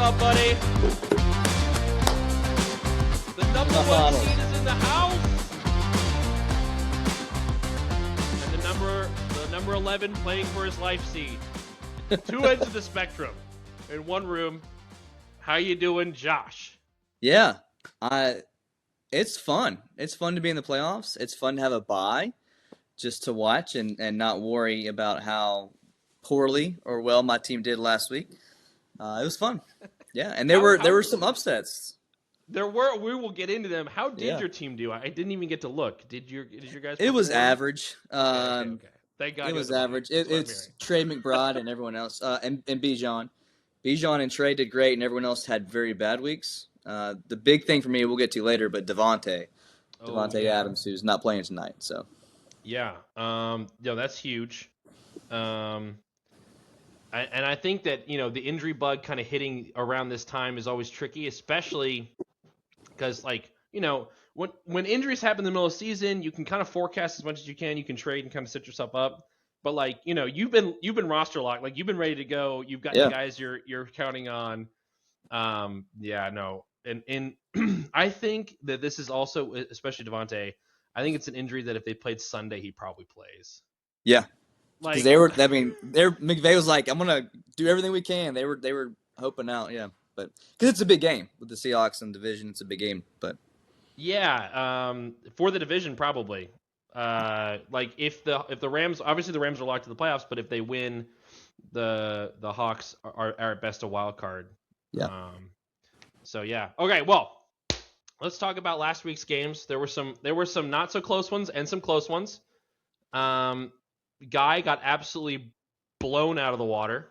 up, buddy? The number one seed is in the house. And the number 11 playing for his life seed. Two ends of the spectrum in one room. How you doing, Josh? Yeah, it's fun. It's fun to be in the playoffs. It's fun to have a bye just to watch and not worry about how poorly or well my team did last week. It was fun. Yeah, and there were some upsets. There were. We will get into them. How did your team do? I didn't even get to look. Did your guys? It was average. Okay. Thank God it was average. It's Trey McBride and everyone else, and Bijan. Bijan and Trey did great, and everyone else had very bad weeks. The big thing for me, we'll get to later, but Devontae Adams, who's not playing tonight. So. Yeah. That's huge. And I think that, the injury bug kind of hitting around this time is always tricky, especially because, when injuries happen in the middle of the season, you can kind of forecast as much as you can. You can trade and kind of set yourself up. But, you've been roster locked. Like, you've been ready to go. You've got the guys you're counting on. And I think that this is also, especially Devontae, I think it's an injury that if they played Sunday, he probably plays. Yeah. Because McVay was like, I'm going to do everything we can. They were hoping out, yeah. But because it's a big game with the Seahawks and division, it's a big game. But yeah, for the division probably. If the Rams, obviously the Rams are locked to the playoffs, but if they win, the Hawks are at best a wild card. Yeah. So yeah. Okay. Well, let's talk about last week's games. There were some not so close ones and some close ones. Guy got absolutely blown out of the water.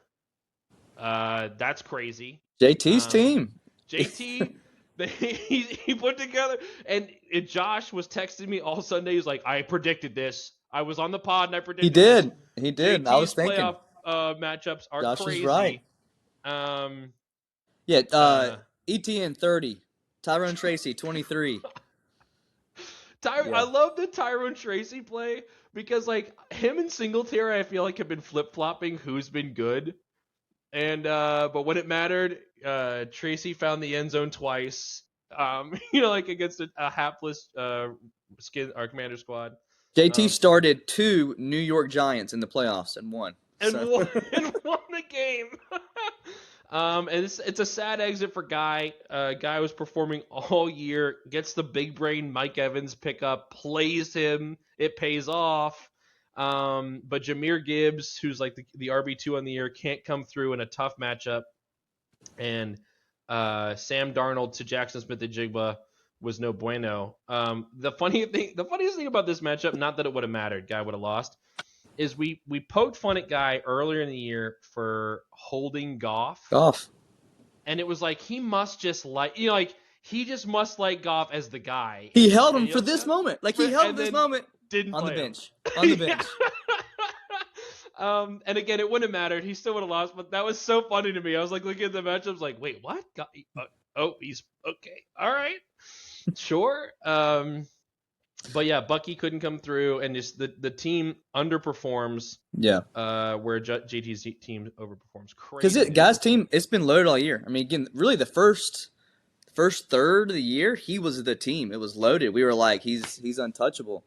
That's crazy. JT's team. JT, he put together, and Josh was texting me all Sunday. He's like, I predicted this. I was on the pod and I predicted this. He did. JT's I was thinking. Playoff matchups are Josh crazy. Is right. ETN 30. Tyrone Tracy 23. I love the Tyrone Tracy play because him and Singletary I feel like have been flip-flopping who's been good. And but when it mattered, Tracy found the end zone twice. Against a hapless our commander squad. JT started 2 New York Giants in the playoffs and won. And won the game. And it's a sad exit for Guy. Guy was performing all year, gets the big brain Mike Evans pickup, plays him, it pays off. But Jahmyr Gibbs, who's the RB2 on the year, can't come through in a tough matchup. And Sam Darnold to Jackson Smith-Njigba was no bueno. The funniest thing about this matchup, not that it would have mattered, Guy would have lost, is we poked fun at Guy earlier in the year for holding Goff. And it was he must just he just must like Goff as the guy. He held him for this moment. He held this moment. Didn't on play the bench. On the bench. And again, it wouldn't have mattered. He still would have lost, but that was so funny to me. I was looking at the matchups wait, what? He's okay. All right. Sure. But yeah, Bucky couldn't come through, and just the team underperforms. Yeah. Where JT's team overperforms. Crazy. Because Guy's team, it's been loaded all year. I mean, again, really the first third of the year, he was the team. It was loaded. We were like, he's untouchable.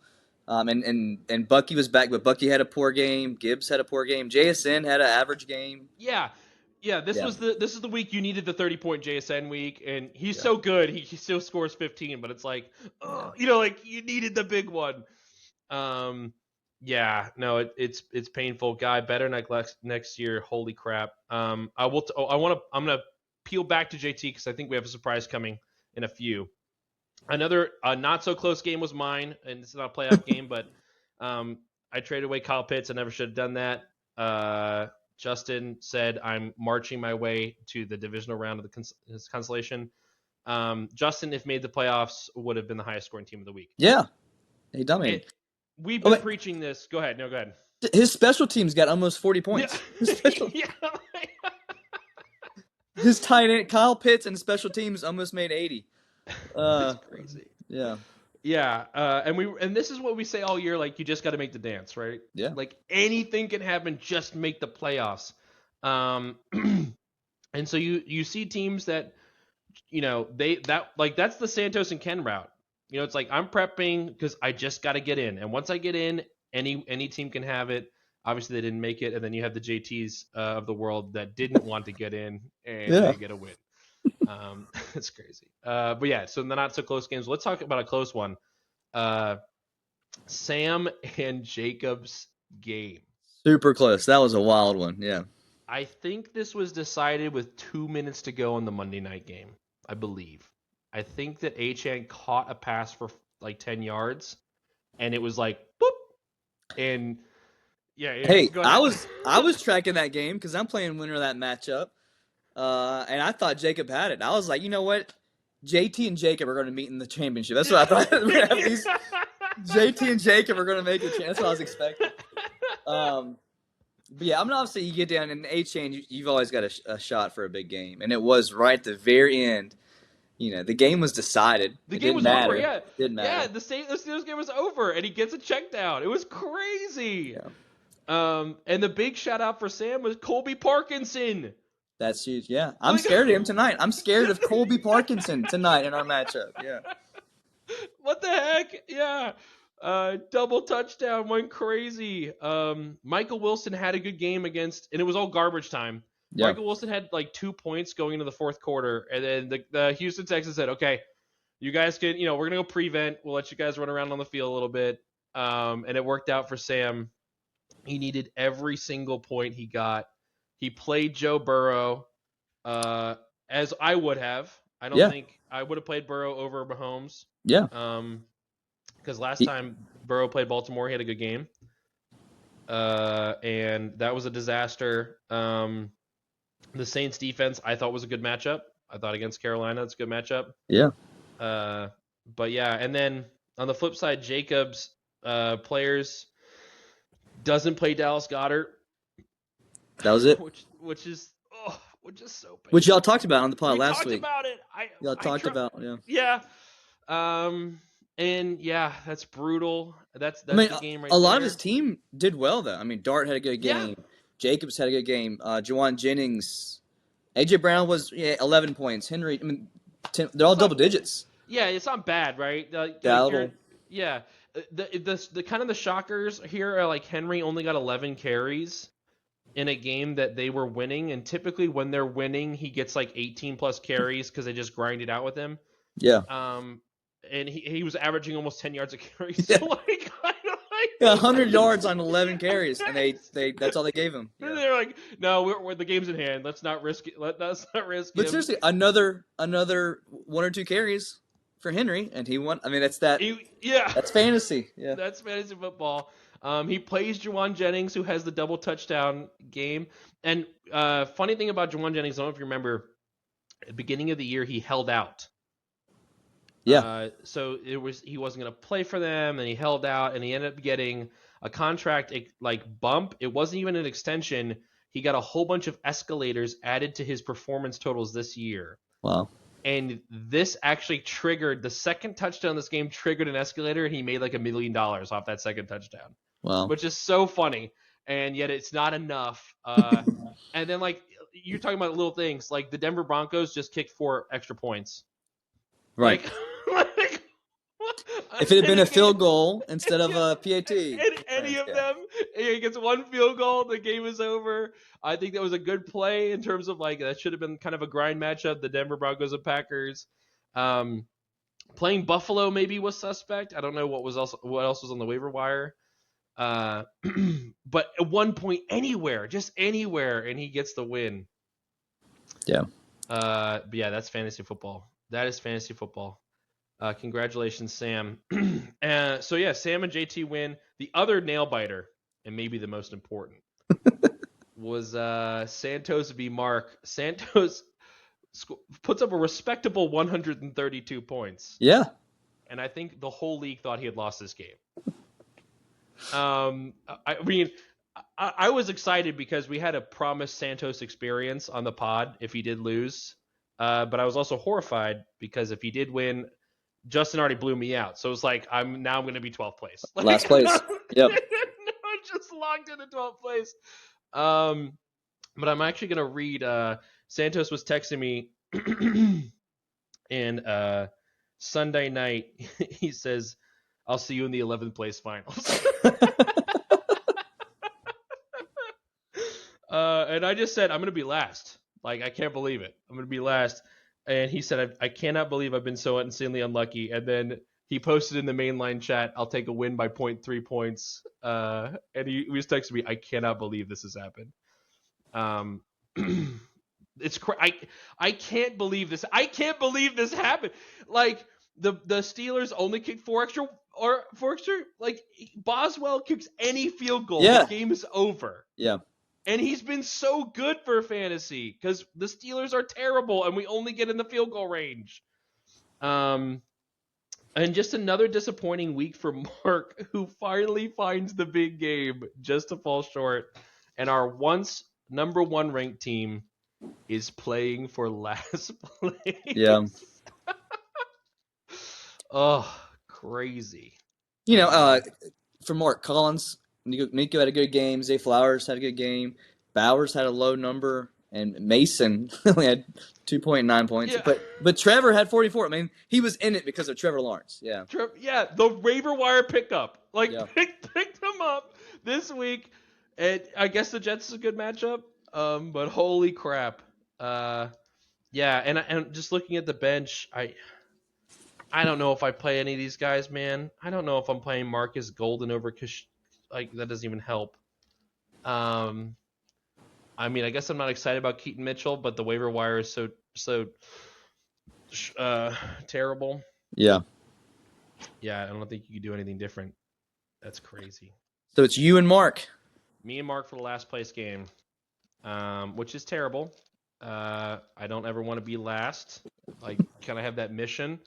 And Bucky was back, but Bucky had a poor game. Gibbs had a poor game. JSN had an average game. Yeah. This is the week you needed the 30-point JSN week, and he's so good. He still scores 15, but it's you needed the big one. It's painful. Guy better next year. Holy crap. I'm gonna peel back to JT because I think we have a surprise coming in a few. Another not so close game was mine, and it's not a playoff game, but I traded away Kyle Pitts. I never should have done that. Justin said I'm marching my way to the divisional round of his consolation. Justin, if made the playoffs, would have been the highest scoring team of the week. Yeah, he dummy. We've been preaching this. Go ahead. No, go ahead. His special teams got almost 40 points. Yeah. His tight end Kyle Pitts and special teams almost made 80. That's crazy. Yeah. Yeah, and this is what we say all year. You just got to make the dance, right? Yeah. Anything can happen. Just make the playoffs. And so you see teams that, that's the Santos and Ken route. It's like, I'm prepping because I just got to get in, and once I get in, any team can have it. Obviously, they didn't make it, and then you have the JTs of the world that didn't want to get in, and Yeah. they get a win. It's crazy. But yeah, so the not so close games. Let's talk about a close one. Sam and Jacob's game. Super close. That was a wild one. Yeah. I think this was decided with 2 minutes to go in the Monday night game, I believe. I think that Achane caught a pass for like 10 yards, and it was like, boop. And yeah, Hey, go I ahead. was tracking that game because I'm playing winner of that matchup, and I thought Jacob had it. I was like, you know what, JT and Jacob are going to meet in the championship. That's what I thought. These JT and Jacob are going to make it. That's what I was expecting. But yeah, I mean, obviously you get down in A chain, you've always got a shot for a big game, and it was right at the very end. The game was decided. The It game didn't was over, matter. yeah. It didn't Yeah, matter. the Steelers game was over, and he gets a check down. It was crazy. Yeah. And the big shout out for Sam was Colby Parkinson. That's huge. Yeah, I'm Like, scared of him tonight. I'm scared of Colby Parkinson tonight in our matchup. Yeah. what the heck? Yeah. Double touchdown, went crazy. Michael Wilson had a good game against, and it was all garbage time. Yeah. Michael Wilson had like 2 points going into the fourth quarter, and then the Houston Texans said, "Okay, you guys can, we're gonna go prevent. We'll let you guys run around on the field a little bit." And it worked out for Sam. He needed every single point he got. He played Joe Burrow, as I would have. I don't Yeah. think I would have played Burrow over Mahomes. Yeah. Because last time Burrow played Baltimore, he had a good game. And that was a disaster. The Saints defense, I thought, was a good matchup. I thought against Carolina, it's a good matchup. Yeah. But yeah, and then on the flip side, Jacobs players doesn't play Dallas Goedert. That was it. which is so painful. Which y'all talked about on the pod last talked week. about it. Y'all talked about, yeah. Yeah. And yeah, that's brutal. That's I mean, the game right a lot there. of his team did well though. I mean, Dart had a good game. Yeah. Jacobs had a good game. Juwan Jennings, AJ Brown was 11 points. Henry, I mean, 10, they're all double digits. Yeah, it's not bad, right? Yeah. The kind of the shockers here are like Henry only got 11 carries in a game that they were winning, and typically when they're winning, he gets like 18 plus carries because they just grind it out with him. Yeah. And he was averaging almost 10 yards a carry. So Yeah. like, Yeah, 100 yards on 11 carries, and they that's all they gave him. Yeah. They're like, no, we're the game's in hand. Let's not risk it. Let's not risk it. But seriously, another 1 or 2 carries for Henry, and he won. I mean, that's fantasy. Yeah, that's fantasy football. He plays Juwan Jennings, who has the double touchdown game. And funny thing about Juwan Jennings, I don't know if you remember, at the beginning of the year, he held out. Yeah. So he wasn't going to play for them, and he held out, and he ended up getting a contract like bump. It wasn't even an extension. He got a whole bunch of escalators added to his performance totals this year. Wow. And this actually triggered the second touchdown. This game triggered an escalator, and he made like $1 million off that second touchdown. Wow. Which is so funny, and yet it's not enough. And then like you're talking about little things, like the Denver Broncos just kicked 4 extra points. Right. Like if it had been a field goal instead of a PAT. Any of them, he gets 1 field goal, the game is over. I think that was a good play in terms of like that should have been kind of a grind matchup, the Denver Broncos and Packers. Playing Buffalo maybe was suspect. I don't know what else was on the waiver wire. But at one point, just anywhere, and he gets the win. Yeah. But yeah, that's fantasy football. That is fantasy football. Congratulations, Sam. So yeah, Sam and JT win. The other nail biter, and maybe the most important, was Santos v. Mark. Santos puts up a respectable 132 points. Yeah. And I think the whole league thought he had lost this game. I mean, I was excited because we had a promised Santos experience on the pod if he did lose. But I was also horrified because if he did win, Justin already blew me out. So it was like, I'm going to be 12th place. Last place. Yep. No, just locked into 12th place. But I'm actually going to read Santos was texting me, and Sunday night he says, "I'll see you in the 11th place finals." And I just said, "I'm gonna be last. Like, I can't believe it. I'm gonna be last." And he said, "I cannot believe I've been so insanely unlucky." And then he posted in the mainline chat, "I'll take a win by 0.3 points." And he was texting me, "I cannot believe this has happened." Um, I can't believe this. I can't believe this happened. Like, the Steelers only kicked four extra. Like, Boswell kicks any field goal, the Yeah. game is over. Yeah. And he's been so good for fantasy because the Steelers are terrible and we only get in the field goal range. And just another disappointing week for Mark, who finally finds the big game just to fall short. And our once number one ranked team is playing for last place. Yeah. Oh, crazy. For Mark Collins, Nico had a good game. Zay Flowers had a good game. Bowers had a low number, and Mason only had 2.9 points. Yeah. But Trevor had 44. I mean, he was in it because of Trevor Lawrence. Yeah. Yeah, the waiver wire pickup. Like, Yeah. picked him up this week. And I guess the Jets is a good matchup. But holy crap. Yeah, and just looking at the bench, I don't know if I play any of these guys, man. I don't know if I'm playing Marcus Golden over like, that doesn't even help. I mean, I guess I'm not excited about Keaton Mitchell, but the waiver wire is so terrible. Yeah. Yeah, I don't think you could do anything different. That's crazy. So it's you and Mark. Me and Mark for the last place game, which is terrible. I don't ever want to be last. I kind of have that mission.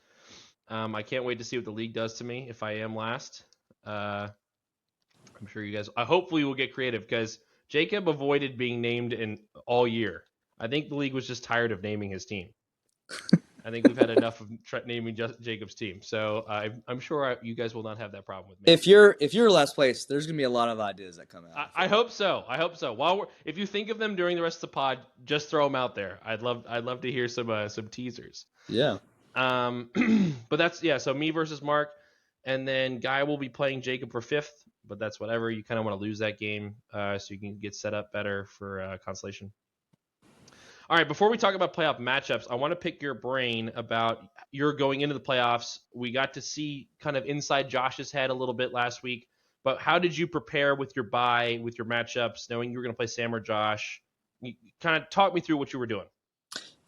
I can't wait to see what the league does to me if I am last. I'm sure you guys. Hopefully we'll get creative because Jacob avoided being named in all year. I think the league was just tired of naming his team. I think we've had enough of naming Jacob's team. So I'm sure you guys will not have that problem with me. If you're last place, there's gonna be a lot of ideas that come out. I hope so. I hope so. If you think of them during the rest of the pod, just throw them out there. I'd love to hear some teasers. Yeah. But that's So me versus Mark, and then Guy will be playing Jacob for 5th. But that's whatever. You kind of want to lose that game so you can get set up better for consolation. All right, before we talk about playoff matchups, I want to pick your brain about your going into the playoffs. We got to see kind of inside Josh's head a little bit last week, but how did you prepare with your bye, with your matchups, knowing you were going to play Sam or Josh? You kind of talk me through what you were doing.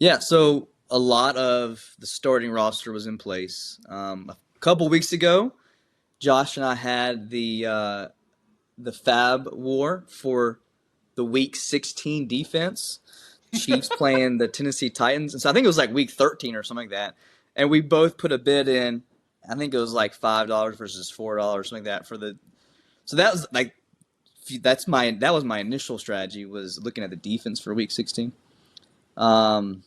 Yeah, so a lot of the starting roster was in place. A couple weeks ago, Josh and I had the Fab War for the Week 16 defense. Chiefs playing the Tennessee Titans. And so I think it was like week 13 or something like that. And we both put a bid in. I think it was like $5 versus $4, something like that So that was like that was my initial strategy, was looking at the defense for week 16. And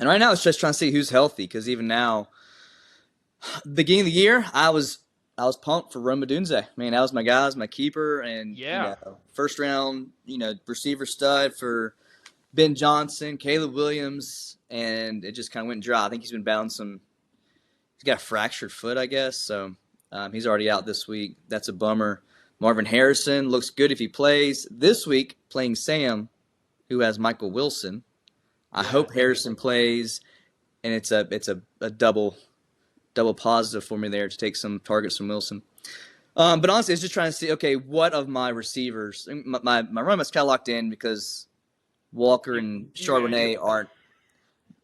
right now it's just trying to see who's healthy, because even now, beginning of the year, I was pumped for Rome Odunze. Man, that was my guy, my keeper, and first round, receiver stud for Ben Johnson, Caleb Williams, and it just kind of went dry. I think he's been battling he's got a fractured foot, I guess, so he's already out this week. That's a bummer. Marvin Harrison looks good if he plays. This week, playing Sam, who has Michael Wilson. I hope Harrison plays, and it's a double positive for me there to take some targets from Wilson. But honestly, it's just trying to see, okay, what of my receivers, my running back's kind of locked in because Walker and Charbonnet aren't.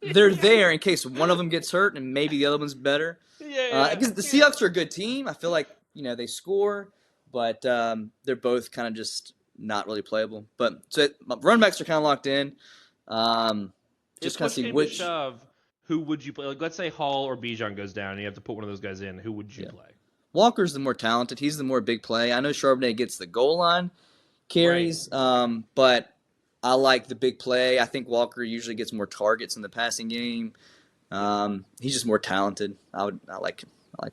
They're there in case one of them gets hurt and maybe the other one's better. Because the Seahawks are a good team. I feel like they score, but they're both kind of just not really playable. But so my running backs are kind of locked in. Just kind of see which. Who would you play? Like, let's say Hall or Bijan goes down, and you have to put one of those guys in. Who would you play? Walker's the more talented. He's the more big play. I know Charbonnet gets the goal line carries, but I like the big play. I think Walker usually gets more targets in the passing game. He's just more talented. I like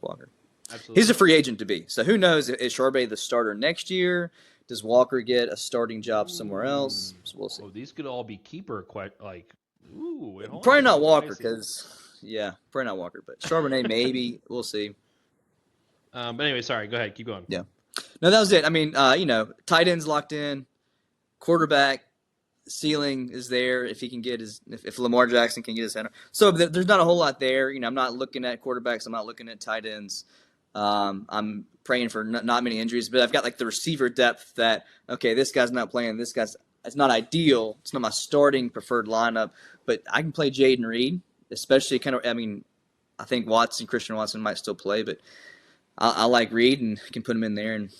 Walker. Absolutely. He's a free agent to be. So who knows, is Charbonnet the starter next year? Does Walker get a starting job somewhere else? So we'll see. Oh, these could all be keeper ooh, wait, hold Probably on. not This is Walker dicey. because, yeah, probably not Walker. But Charbonnet, maybe. We'll see. But anyway, sorry. Go ahead. Keep going. Yeah. No, that was it. I mean, tight ends locked in. Quarterback ceiling is there if he can get if Lamar Jackson can get his hand. So there's not a whole lot there. I'm not looking at quarterbacks. I'm not looking at tight ends. I'm praying for not many injuries, but I've got like the receiver depth that, okay, this guy's not playing. This guy's, it's not ideal. It's not my starting preferred lineup, but I can play Jaden Reed, especially I think Christian Watson might still play, but I like Reed and can put him in there, and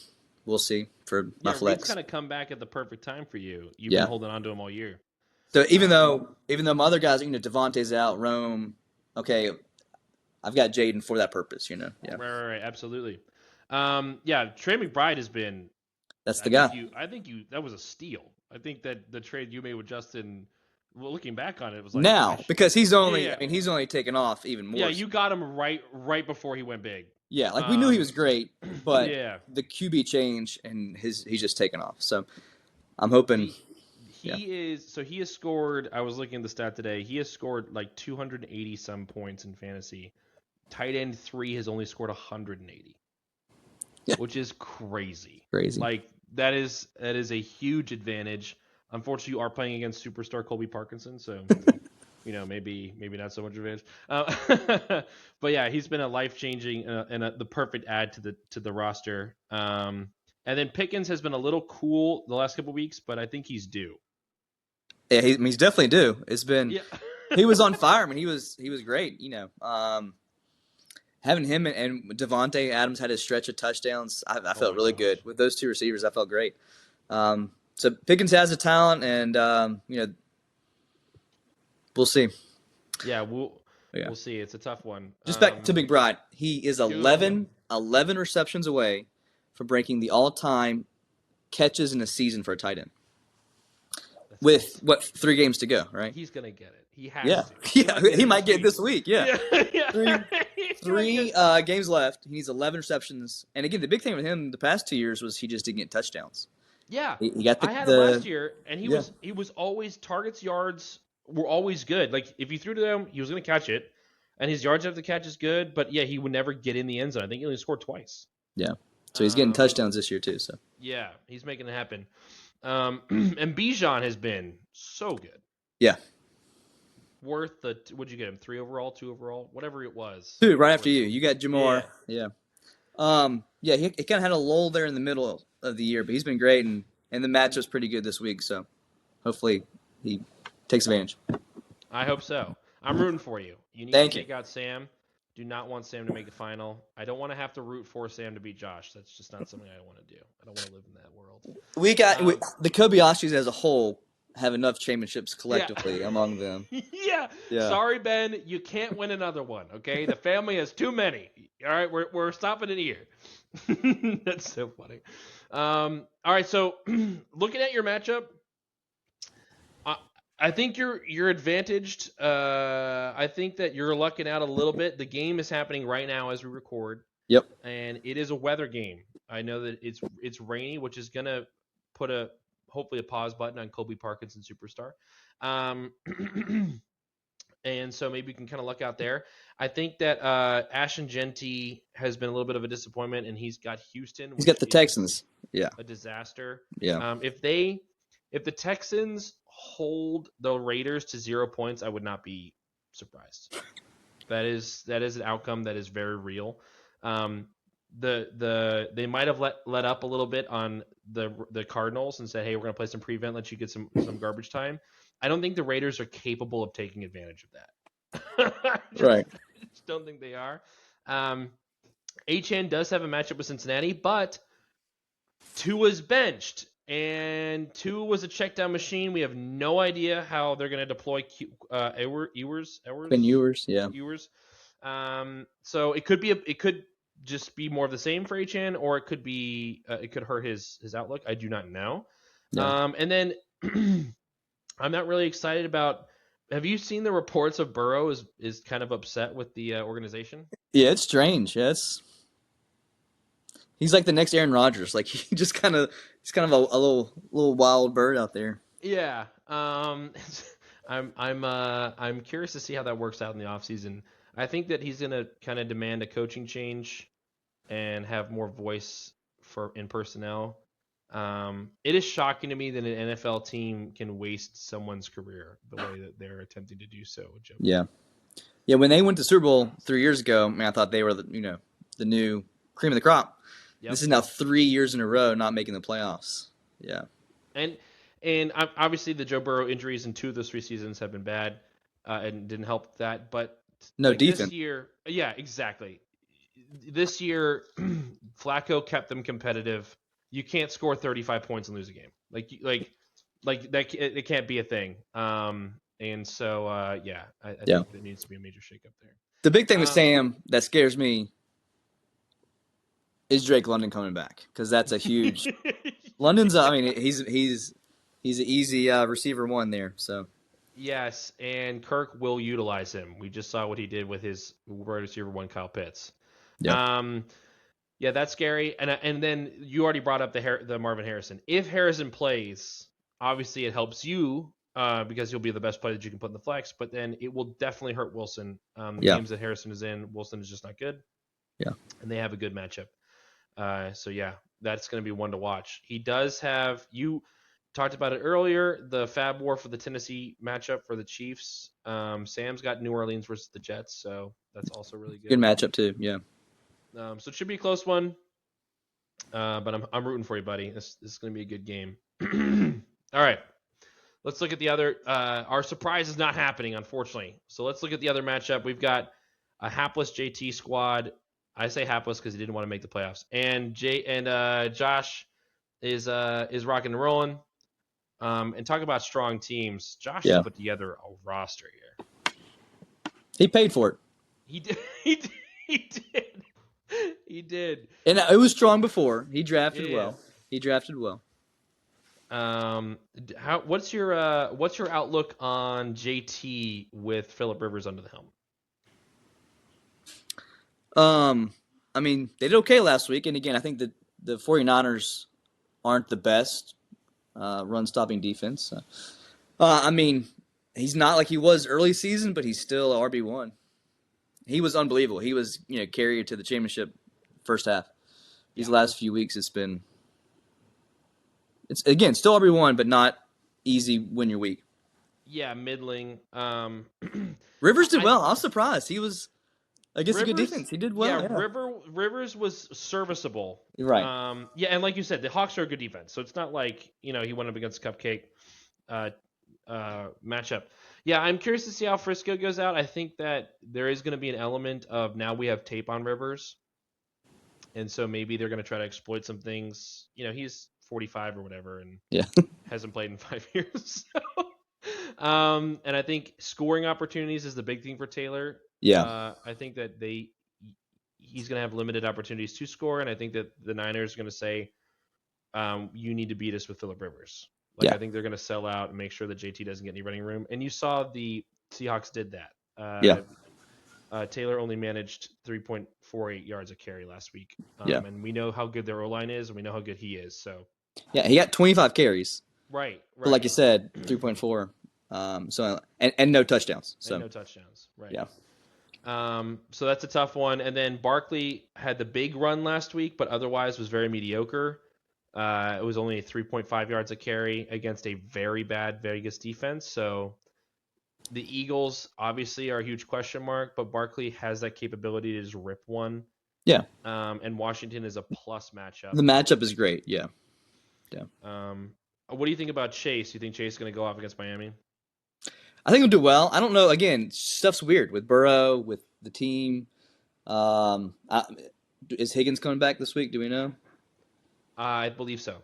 we'll see for my flex. Reed's kind of come back at the perfect time for you. You've Yeah. been holding on to him all year. So even though my other guys, Devontae's out, Rome, okay, I've got Jaden for that purpose, Yeah. Right, absolutely. Trey McBride has been. That's the guy. I think that was a steal. I think that the trade you made with Justin, well, looking back on it, was like now because he's only, Yeah. he's only taken off even more. Yeah, you got him right before he went big. Yeah, like we knew he was great, but Yeah. the QB change and he's just taken off. So I'm hoping. He has scored. I was looking at the stat today. He has scored like 280 some points in fantasy. Tight end 3 has only scored 180, which is crazy. Crazy. Like that is a huge advantage. Unfortunately, you are playing against superstar Colby Parkinson, so maybe not so much advantage. But yeah, he's been a life changing and the perfect add to the roster. And then Pickens has been a little cool the last couple of weeks, but I think he's due. Yeah, he's definitely due. It's been he was on fire. I mean, he was great. Having him and Devontae Adams had his stretch of touchdowns. I felt really good with those two receivers. I felt great. So Pickens has the talent, and we'll see. Yeah, we'll see. It's a tough one. Just back to McBride. He is 11 receptions away from breaking the all-time catches in a season for a tight end. With 3 games to go, right? He's gonna get it. He has to. Yeah, he might get it this week. Yeah. Three games left. He needs 11 receptions. And again, the big thing with him the past 2 years was he just didn't get touchdowns. Yeah, he got I had him last year, and he was always targets, yards were always good. Like if you threw to him, he was gonna catch it, and his yards after the catch is good. But yeah, he would never get in the end zone. I think he only scored twice. Yeah, so he's getting touchdowns this year too. So yeah, he's making it happen. And Bijan has been so good. Yeah. Worth what'd you get him? 3 overall, 2 overall, whatever it was. 2 right after you. You got Jamar. Yeah. He kind of had a lull there in the middle of the year, but he's been great, and the matchup's pretty good this week. So hopefully he takes advantage. I hope so. I'm rooting for you. You need to take out Sam. Do not want Sam to make the final. I don't want to have to root for Sam to beat Josh. That's just not something I want to do. I don't want to live in that world. The Kobayashis as a whole have enough championships collectively among them. Yeah. Sorry, Ben. You can't win another one, okay? The family has too many. All right, we're stopping it here. That's so funny. All right, so looking at your matchup, I think you're advantaged. I think that you're lucking out a little bit. The game is happening right now as we record. Yep. And it is a weather game. I know that it's rainy, which is gonna put hopefully a pause button on Colby Parkinson Superstar. And so maybe we can kind of luck out there. I think that Ashton Genty has been a little bit of a disappointment, and he's got Houston. He's got the Texans. Yeah. A disaster. Yeah. If the Texans hold the Raiders to 0 points, I would not be surprised. That is an outcome that is very real. They might have let up a little bit on the Cardinals and said, hey, we're going to play some prevent, let you get some garbage time. I don't think the Raiders are capable of taking advantage of that. Right. I just don't think they are. HN does have a matchup with Cincinnati, but Tua's benched, and Tua was a check down machine. We have no idea how they're going to deploy Ewers. Ben Ewers, yeah. Ewers. So it could just be more of the same for HN, or it could be it could hurt his outlook. I do not know. No. And then I'm not really excited about. Have you seen the reports of Burrow is kind of upset with the organization? Yeah, it's strange. Yeah, He's like the next Aaron Rodgers. Like he's kind of a little wild bird out there. Yeah. I'm curious to see how that works out in the offseason. I think that he's gonna kind of demand a coaching change and have more voice for in personnel. It is shocking to me that an NFL team can waste someone's career the way that they're attempting to do so with Joe Burrow. Yeah. Yeah, when they went to Super Bowl 3 years ago, man, I thought they were the new cream of the crop. This Yep. is now 3 years in a row not making the playoffs. Yeah. And and obviously the Joe Burrow injuries in 2 of those 3 seasons have been bad and didn't help that. But No like this defense. year, yeah, exactly. This year, Flacco kept them competitive. You can't score 35 points and lose a game. Like that. It can't be a thing. And so yeah, I Yeah. think there needs to be a major shakeup there. The big thing with Sam that scares me is Drake London coming back because that's a huge. London's. I mean, he's an easy receiver one there. So Yes, and Kirk will utilize him. We just saw what he did with his wide receiver one, Kyle Pitts. yeah, Yeah, that's scary. And then you already brought up the Marvin Harrison. If Harrison plays, obviously it helps you because you'll be the best player that you can put in the flex. But then it will definitely hurt Wilson. The yeah, games that Harrison is in, Wilson is just not good, yeah, and they have a good matchup. So yeah, that's going to be one to watch. He does have you talked about it earlier. The Fab War for the Tennessee matchup for the Chiefs. Sam's got New Orleans versus the Jets, so that's also really good good. matchup too. Yeah, So it should be a close one. But I'm rooting for you, buddy. This is going to be a good game. All right. Let's look at the other. Our surprise is not happening, unfortunately. So let's look at the other matchup. We've got a hapless JT squad. I say hapless because he didn't want to make the playoffs. And Josh is rocking and rolling. And talk about strong teams. Josh has yeah. put together a roster here. He paid for it, He did. He did. He did. He did. and it was strong before. He drafted Yeah. well. He drafted well. What's your outlook on JT with Phillip Rivers under the helm? I mean, they did okay last week, and again, I think the 49ers aren't the best run-stopping defense. I mean, he's not like he was early season, but he's still RB1. He was unbelievable. He was, carrier to the championship first half. These last few weeks, it's again still RB1, but not easy when you're weak. Yeah, middling. Rivers did well. I was surprised. He was against a good Rivers- defense. He did well. Yeah, Rivers was serviceable. You're right. Yeah, and like you said, the Hawks are a good defense, so it's not like he went up against Cupcake matchup. Yeah, I'm curious to see how Frisco goes out. I think that there is going to be an element of now we have tape on Rivers, and so maybe they're going to try to exploit some things. He's 45 or whatever, and Yeah. hasn't played in 5 years. So. And I think scoring opportunities is the big thing for Taylor. Yeah. I think that he's going to have limited opportunities to score, and I think that the Niners are going to say, you need to beat us with Phillip Rivers. Yeah. I think they're going to sell out and make sure that JT doesn't get any running room. And you saw the Seahawks did that. Yeah. Taylor only managed 3.48 yards a carry last week. Yeah. And we know how good their O-line is, and we know how good he is. So. Yeah, he got 25 carries. Right. But like you said, 3.4. So and no touchdowns. So and no touchdowns. Right. Yeah. So that's a tough one. And then Barkley had the big run last week, but otherwise was very mediocre. It was only 3.5 yards a carry against a very bad Vegas defense. So the Eagles obviously are a huge question mark, but Barkley has that capability to just rip one. Yeah. And Washington is a plus matchup. The matchup is great. Yeah. Yeah. What do you think about Chase? You think Chase is going to go off against Miami? I think he'll do well. I don't know. Again, stuff's weird with Burrow, with the team. Is Higgins coming back this week? Do we know? I believe so.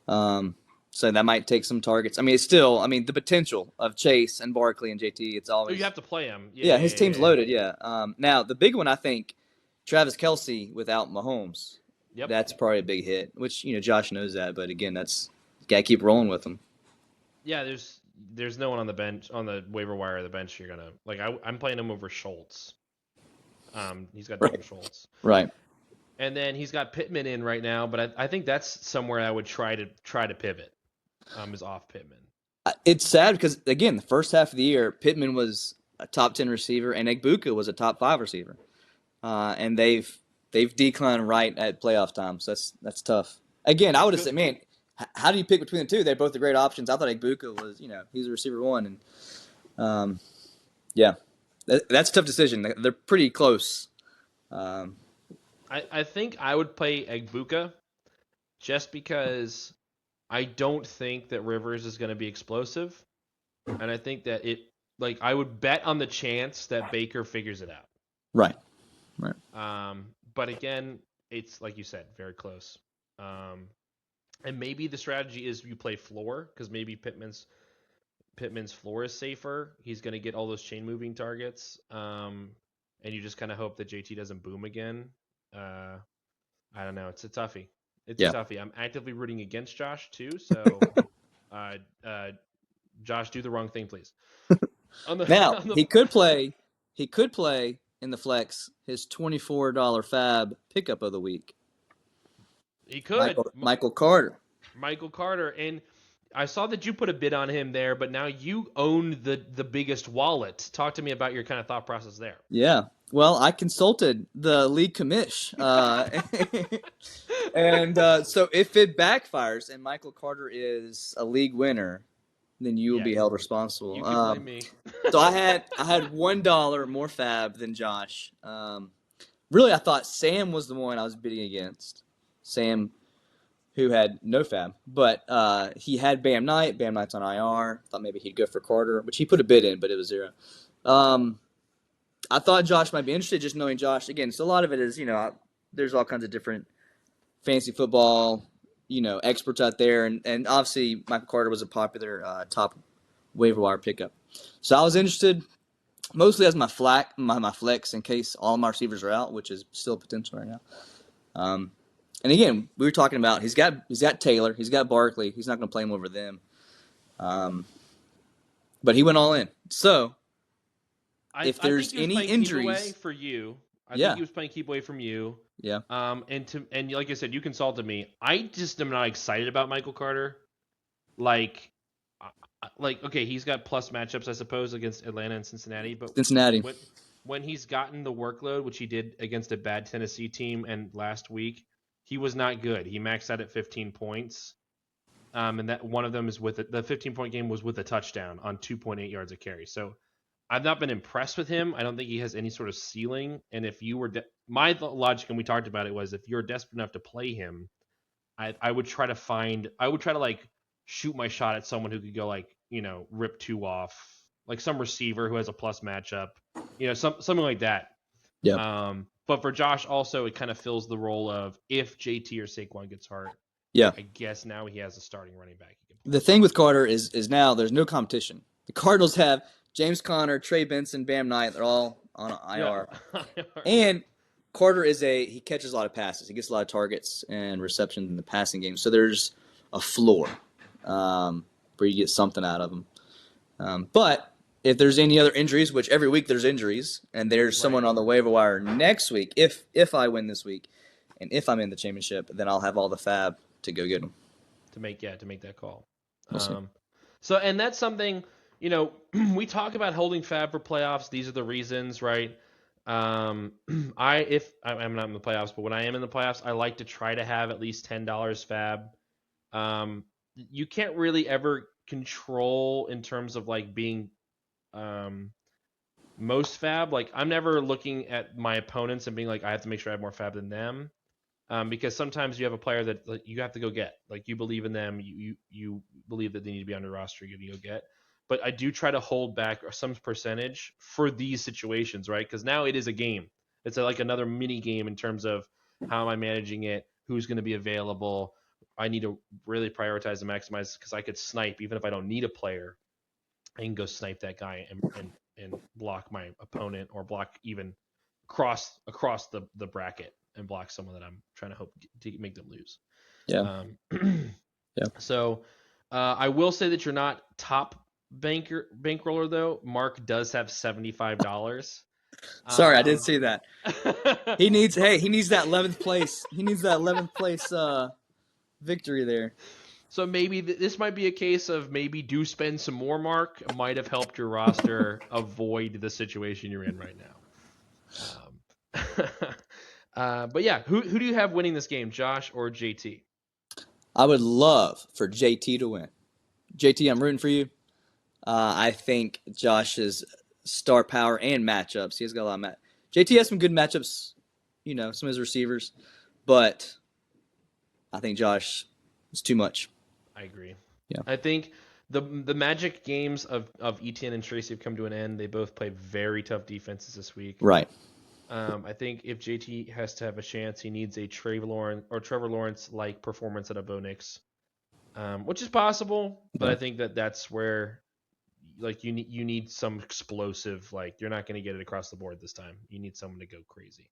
So that might take some targets. I mean, it's still. I mean, the potential of Chase and Barkley and JT. It's always. You have to play him. Yeah, his team's loaded. Yeah. Now the big one, I think, Travis Kelce without Mahomes. Yep. That's probably a big hit. Which Josh knows that, but again, that's got to keep rolling with him. Yeah, there's no one on the bench, on the waiver wire or the bench. You're gonna I'm playing him over Schultz. He's got Dalton Schultz. Right. And then he's got Pittman in right now, but I think that's somewhere I would try to pivot. Is off Pittman. It's sad because again, the first half of the year, Pittman was a top 10 receiver, and Egbuka was a top 5 receiver, and they've declined right at playoff time. So that's tough. Again, I It's would have good. said, man, how do you pick between the two? They're both the great options. I thought Egbuka was, he's a receiver one, and um, yeah, that's a tough decision. They're pretty close. Um, I think I would play Egbuka just because I don't think that Rivers is going to be explosive, and I think that I would bet on the chance that Baker figures it out. right, right. But again, it's like you said, very close. And maybe the strategy is you play floor because maybe Pittman's floor is safer. He's going to get all those chain moving targets. And you just kind of hope that JT doesn't boom again. I don't know. It's a toughie. It's a Yeah. toughie. I'm actively rooting against Josh too. So, Josh, do the wrong thing, please. Now On the he could play. He could play in the flex his $24 fab pickup of the week. he could Michael Carter. Michael Carter, and I saw that you put a bid on him there, but now you own the biggest wallet. Talk to me about your kind of thought process there. Yeah. Well, I consulted the league commish, and so if it backfires and Michael Carter is a league winner, then you will be held responsible. You can blame me. So I had $1 more fab than Josh. Really, I thought Sam was the one I was bidding against. Sam, who had no fab, but he had Bam Knight. Bam Knight's on IR. Thought maybe he'd go for Carter, which he put a bid in, but it was 0. I thought Josh might be interested, just knowing Josh. Again, so a lot of it is, there's all kinds of different fantasy football, experts out there, and obviously Michael Carter was a popular top waiver wire pickup. So I was interested, mostly as my flex in case all my receivers are out, which is still potential right now. And again, we were talking about he's got Taylor, he's got Barkley, he's not going to play him over them. But he went all in. So if there's any injuries for you, I Yeah. think he was playing keep away from you. Yeah. And like I said, you consulted me. I just am not excited about Michael Carter. Okay, he's got plus matchups, I suppose, against Atlanta and Cincinnati. But Cincinnati. when he's gotten the workload, which he did against a bad Tennessee team, and last week, he was not good. He maxed out at 15 points. And that one of them is with the 15-point game was with a touchdown on 2.8 yards of carry. So I've not been impressed with him. I don't think he has any sort of ceiling. And if you were my logic, and we talked about it, was if you're desperate enough to play him, I would try to like shoot my shot at someone who could go rip 2 off, like some receiver who has a plus matchup, something like that. Yeah. But for Josh also, it kind of fills the role of if JT or Saquon gets hurt, Yeah. I guess now he has a starting running back. The thing with Carter is now there's no competition. The Cardinals have James Conner, Trey Benson, Bam Knight. They're all on IR. Yeah. And Carter he catches a lot of passes. He gets a lot of targets and receptions in the passing game. So there's a floor where you get something out of him. But if there's any other injuries, which every week there's injuries, and there's someone on the waiver wire next week, if I win this week, and if I'm in the championship, then I'll have all the fab to go get them. To make that call. We'll So, and that's something, we talk about holding fab for playoffs. These are the reasons, right? I'm not in the playoffs, but when I am in the playoffs, I like to try to have at least $10 fab. You can't really ever control in terms of being most fab. I'm never looking at my opponents and being I have to make sure I have more fab than them. Because sometimes you have a player that you have to go get. You believe in them, you believe that they need to be on your roster, you're going to go get. But I do try to hold back some percentage for these situations, right? Because now it is a game. It's another mini game in terms of how am I managing it, who's going to be available. I need to really prioritize and maximize because I could snipe even if I don't need a player. I can go snipe that guy and block my opponent or block even across the bracket and block someone that I'm trying to hope to make them lose. Yeah. Yeah. So I will say that you're not top bankroller though. Mark does have $75. Sorry, I didn't see that. He needs that 11th place. He needs that 11th place victory there. So maybe this might be a case of maybe do spend some more, Mark. It might have helped your roster avoid the situation you're in right now. But yeah, who do you have winning this game, Josh or JT? I would love for JT to win. JT, I'm rooting for you. I think Josh's star power and matchups. He has got a lot of JT has some good matchups, some of his receivers, but I think Josh is too much. I agree. Yeah. I think the magic games of Etienne and Tracy have come to an end. They both played very tough defenses this week. Right. I think if JT has to have a chance, he needs a Trevor Lawrence like performance at a Bo Nix, which is possible. But I think that's where you need some explosive. Like you're not going to get it across the board this time. You need someone to go crazy.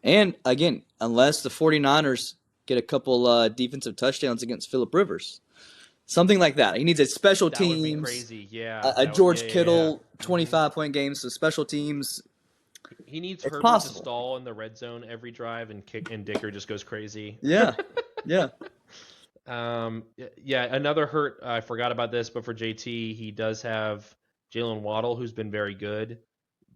And again, unless the 49ers get a couple defensive touchdowns against Phillip Rivers, something like that. He needs a special teams. That would be crazy. Yeah. A George Kittle 25-point game. So special teams. He needs Herbert to stall in the red zone every drive, and Dicker just goes crazy. Yeah. Another hurt. I forgot about this, but for JT, he does have Jalen Waddle, who's been very good,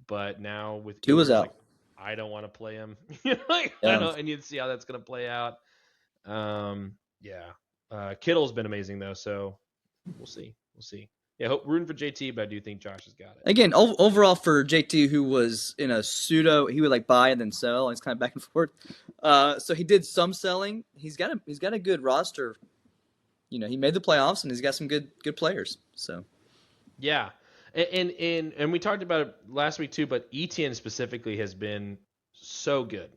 but now with Tua's out. I don't want to play him. I need to see how that's going to play out. Kittle's been amazing though, so we'll see. Yeah, rooting for JT, but I do think Josh has got it. Again, overall for JT, who was in a pseudo, he would buy and then sell. It's kind of back and forth. So he did some selling. He's got a good roster. He made the playoffs and he's got some good players. So yeah, and we talked about it last week too, but Etienne specifically has been so good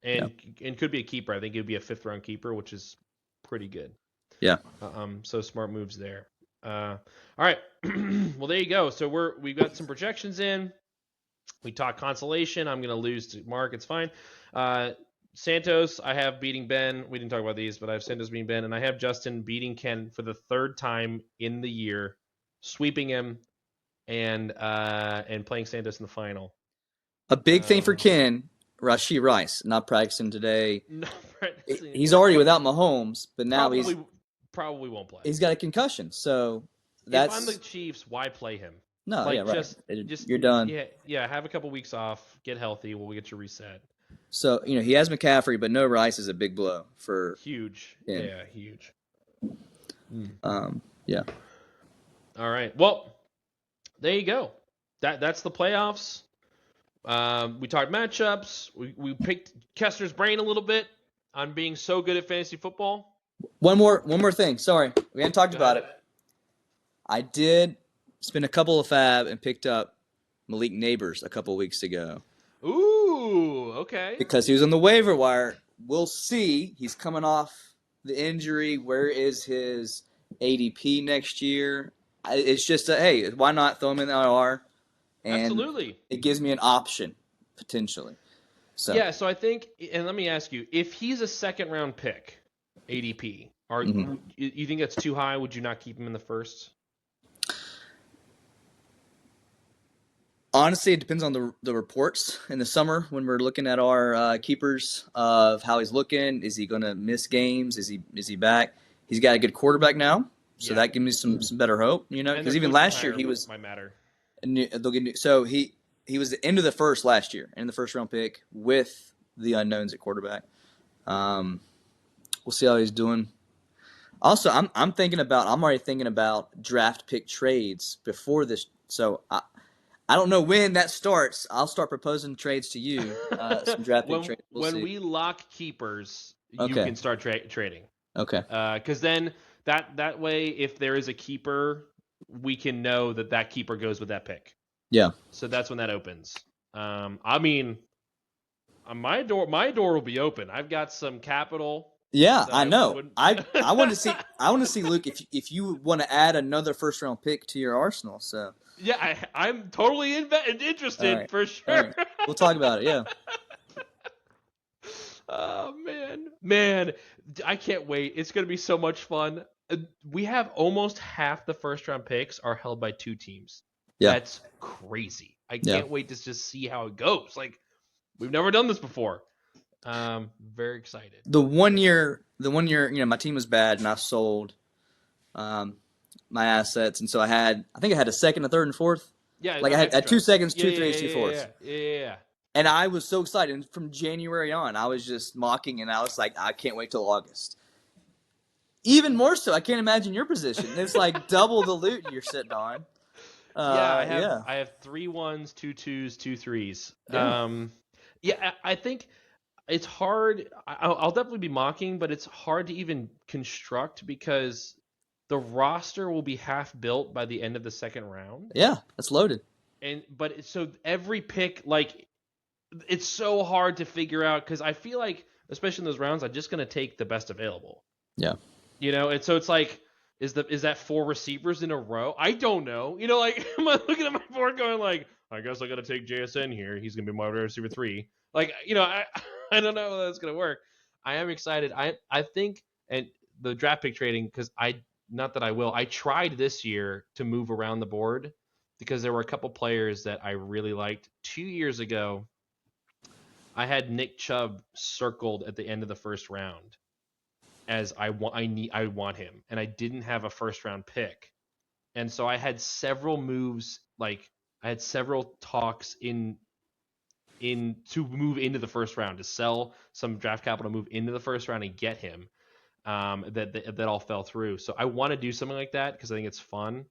and could be a keeper. I think it would be a 5th round keeper, which is pretty good. Yeah. So smart moves there. All right. Well, there you go. So we've got some projections in. We talked consolation. I'm going to lose to Mark. It's fine. Santos, I have beating Ben. We didn't talk about these, but I have Santos beating Ben, and I have Justin beating Ken for the 3rd time in the year, sweeping him and playing Santos in the final. A big thing for Ken, Rashee Rice, not practicing today. Not practicing. He's already without Mahomes, but now probably won't play. He's got a concussion, so that's. If I'm the Chiefs, why play him? No, right. Just you're done. Yeah. Have a couple weeks off, get healthy. We'll get you reset. So he has McCaffrey, but no Rice is a big blow for. Huge. Yeah, huge. Yeah. All right. Well, there you go. That's the playoffs. We talked matchups. We picked Kestner's brain a little bit on being so good at fantasy football. One more thing. Sorry, we hadn't talked about it. I did spend a couple of fab and picked up Malik Neighbors a couple weeks ago. Ooh, okay. Because he was on the waiver wire. We'll see. He's coming off the injury. Where is his ADP next year? It's just hey, why not throw him in the IR? And absolutely. It gives me an option potentially. So yeah. So I think, and let me ask you, if he's a 2nd round pick. ADP. You think that's too high? Would you not keep him in the 1st? Honestly, it depends on the reports in the summer when we're looking at our keepers of how he's looking. Is he going to miss games? Is he back? He's got a good quarterback now, so that gives me some better hope. Because even last year he was. Might matter. So he was the end of the 1st last year, in the 1st round pick with the unknowns at quarterback. We'll see how he's doing. Also, I'm already thinking about draft pick trades before this. So I don't know when that starts. I'll start proposing trades to you. Some draft pick trades. When we lock keepers, you can start trading. Okay. Because then that way, if there is a keeper, we can know that keeper goes with that pick. Yeah. So that's when that opens. I mean, my door will be open. I've got some capital. Yeah, I know. I want to see Luke if you want to add another 1st round pick to your arsenal. So yeah, I'm totally interested for sure. Right. We'll talk about it. Yeah. Oh man, I can't wait. It's gonna be so much fun. We have almost half the 1st round picks are held by 2 teams. Yeah, that's crazy. I Yeah. can't wait to just see how it goes. Like, we've never done this before. Very excited. The one year, my team was bad, and I sold my assets, and so I think I had a second, a third, and fourth. Yeah, Like I had extra. 2 seconds, Yeah, 2 yeah, threes, yeah, 2 yeah, fourths. yeah, yeah, yeah. And I was so excited. And from January on, I was just mocking, and I was like, I can't wait till August. Even more so, I can't imagine your position. It's like double the loot you're sitting on. Yeah, Yeah. I have 3 1s, 2 2s, 2 3s. Yeah. Yeah, I think it's hard. I'll definitely be mocking, but it's hard to even construct because the roster will be half built by the end of the second round. Yeah, that's loaded. So every pick, like, it's so hard to figure out because I feel like, especially in those rounds, I'm just gonna take the best available. Yeah. And so it's like, is that 4 receivers in a row? I don't know. Like, am I looking at my board going like, I guess I got to take JSN here. He's gonna be my wide receiver 3. Like, I don't know how that's gonna work. I am excited. I think, and the draft pick trading, because not that I will. I tried this year to move around the board because there were a couple players that I really liked. 2 years ago, I had Nick Chubb circled at the end of the first round as I want him, and I didn't have a first round pick, and so I had several moves, like I had several talks in to move into the first round, to sell some draft capital, move into the first round and get him. That all fell through. So I want to do something like that because I think it's fun.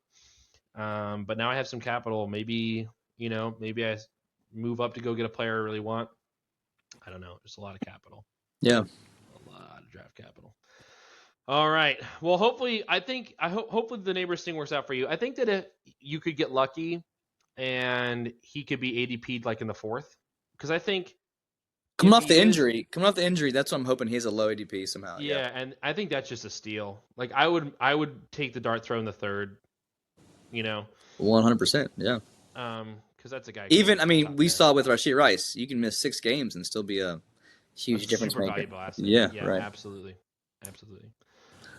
But now I have some capital. Maybe I move up to go get a player I really want. I don't know. There's a lot of capital. Yeah. A lot of draft capital. All right. Well, hopefully the neighbors thing works out for you. I think that if you could get lucky and he could be ADP'd like in the 4th, because I think Coming off the injury, that's what I'm hoping. He has a low ADP somehow. Yeah, and I think that's just a steal. Like, I would take the dart throw in the 3rd. 100%. Yeah. Because that's a guy. Even we saw with Rashid Rice, you can miss 6 games and still be a huge difference super maker. Valuable asset. Yeah, right. Absolutely.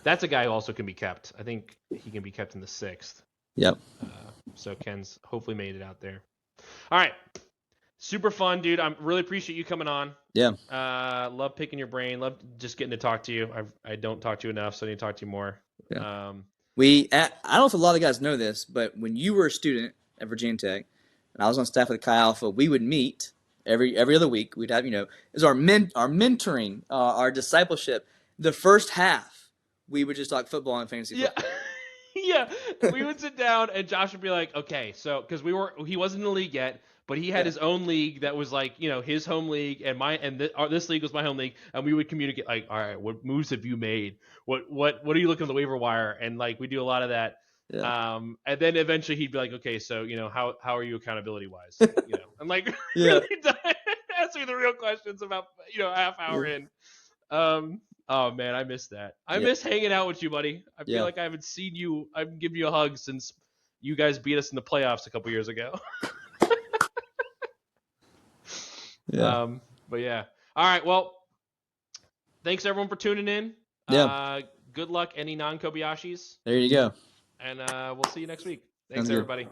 That's a guy who also can be kept. I think he can be kept in the 6th. Yep. So Ken's hopefully made it out there. All right. Super fun, dude. I really appreciate you coming on. Yeah. Love picking your brain. Love just getting to talk to you. I don't talk to you enough, so I need to talk to you more. Yeah. I don't know if a lot of guys know this, but when you were a student at Virginia Tech, and I was on staff with Chi Alpha, we would meet every other week. We'd have, is our mentoring, our discipleship. The first half, we would just talk football and fantasy football. Yeah, we would sit down and Josh would be like, okay, so because he wasn't in the league yet, but he had his own league that was like, his home league, and this league was my home league, and we would communicate like, all right, what moves have you made? What are you looking at the waiver wire? And like, we do a lot of that. Yeah. And then eventually he'd be like, okay, so how are you accountability wise? I'm like, really answering the real questions about a half hour in. Oh man, I miss that. I miss hanging out with you, buddy. I feel like I haven't seen you. I've given you a hug since you guys beat us in the playoffs a couple years ago. Yeah. But yeah. All right. Well, thanks everyone for tuning in. Yeah. Good luck, any non-Kobayashis. There you go. And we'll see you next week. Thanks, Sounds good. everybody.